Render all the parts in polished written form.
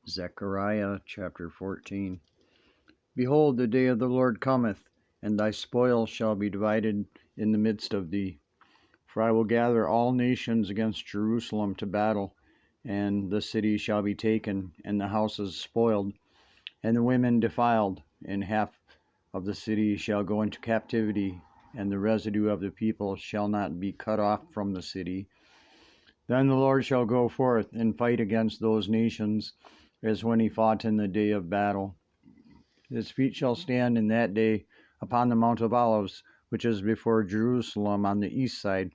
ZECHARIAH Chapter 14. Behold, the day of the Lord cometh, and thy spoil shall be divided in the midst of thee. For I will gather all nations against Jerusalem to battle, and the city shall be taken, and the houses spoiled, and the women defiled, and half of the city shall go into captivity, and the residue of the people shall not be cut off from the city. Then the Lord shall go forth and fight against those nations, as when he fought in the day of battle. His feet shall stand in that day upon the Mount of Olives, which is before Jerusalem on the east side,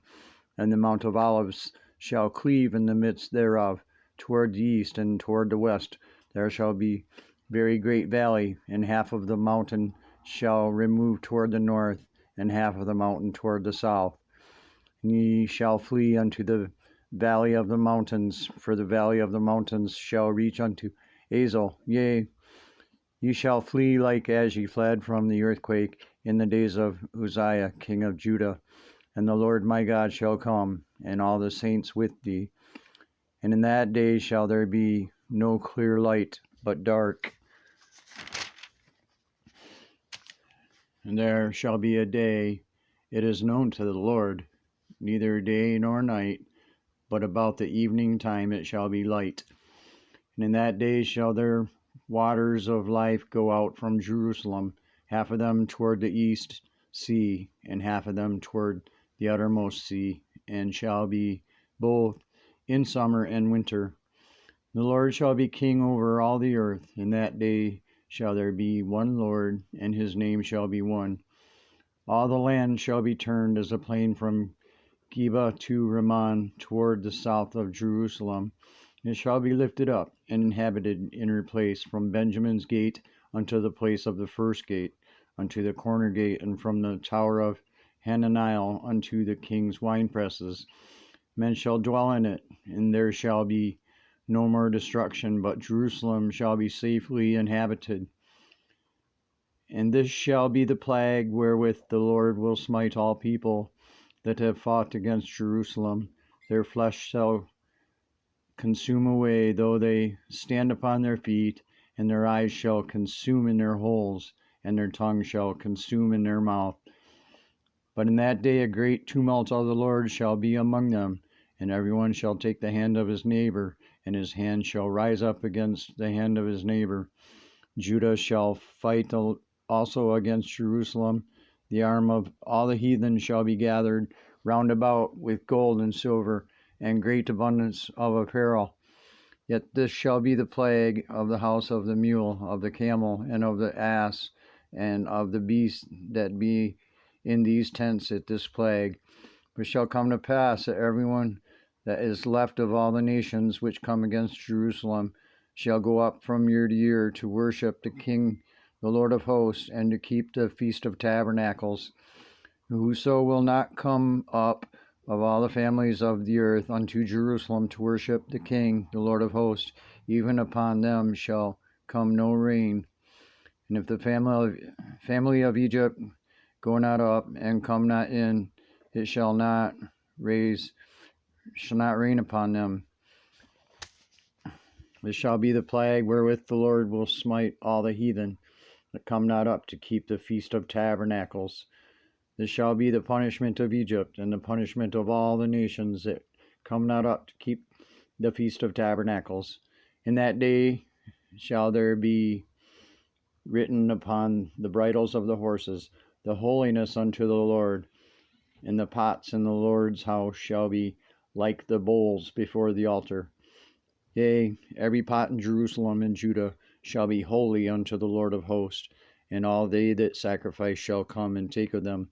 and the Mount of Olives shall cleave in the midst thereof, toward the east and toward the west. There shall be very great valley, and half of the mountain shall remove toward the north, and half of the mountain toward the south. And ye shall flee unto the valley of the mountains, for the valley of the mountains shall reach unto Azel. Yea, ye shall flee like as ye fled from the earthquake in the days of Uzziah king of Judah. And the Lord my God shall come, and all the saints with thee. And in that day shall there be no clear light, but dark. And there shall be a day, it is known to the Lord, neither day nor night, but about the evening time it shall be light. And in that day shall their waters of life go out from Jerusalem, half of them toward the east sea, and half of them toward the uttermost sea, and shall be both in summer and winter. The Lord shall be king over all the earth. In that day shall there be one Lord, and his name shall be one. All the land shall be turned as a plain from Geba to Rimmon toward the south of Jerusalem. It shall be lifted up and inhabited in her place from Benjamin's gate unto the place of the first gate, unto the corner gate, and from the tower of Hananiah unto the king's winepresses. Men shall dwell in it, and there shall be no more destruction, but Jerusalem shall be safely inhabited. And this shall be the plague wherewith the Lord will smite all people that have fought against Jerusalem. Their flesh shall consume away, though they stand upon their feet, and their eyes shall consume in their holes, and their tongue shall consume in their mouth. But in that day a great tumult of the Lord shall be among them, and everyone shall take the hand of his neighbor, and his hand shall rise up against the hand of his neighbor. Judah shall fight also against Jerusalem. The arm of all the heathen shall be gathered round about with gold and silver, and great abundance of apparel. Yet this shall be the plague of the house of the mule, of the camel, and of the ass, and of the beast that be in these tents at this plague. But it shall come to pass that everyone that is left of all the nations which come against Jerusalem shall go up from year to year to worship the King, the Lord of hosts, and to keep the Feast of Tabernacles. Whoso will not come up of all the families of the earth unto Jerusalem to worship the King, the Lord of hosts, even upon them shall come no rain. And if the family of Egypt go not up and come not in, it shall not rain upon them. This shall be the plague wherewith the Lord will smite all the heathen that come not up to keep the Feast of Tabernacles. This shall be the punishment of Egypt, and the punishment of all the nations that come not up to keep the Feast of Tabernacles. In that day shall there be written upon the bridles of the horses, the holiness unto the Lord. And the pots in the Lord's house shall be like the bowls before the altar. Yea, every pot in Jerusalem and Judah shall be holy unto the Lord of hosts, and all they that sacrifice shall come and take of them,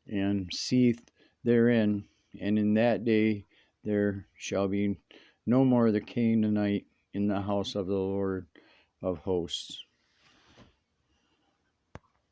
and seethe therein. And in that day there shall be no more the Canaanite in the house of the Lord of hosts.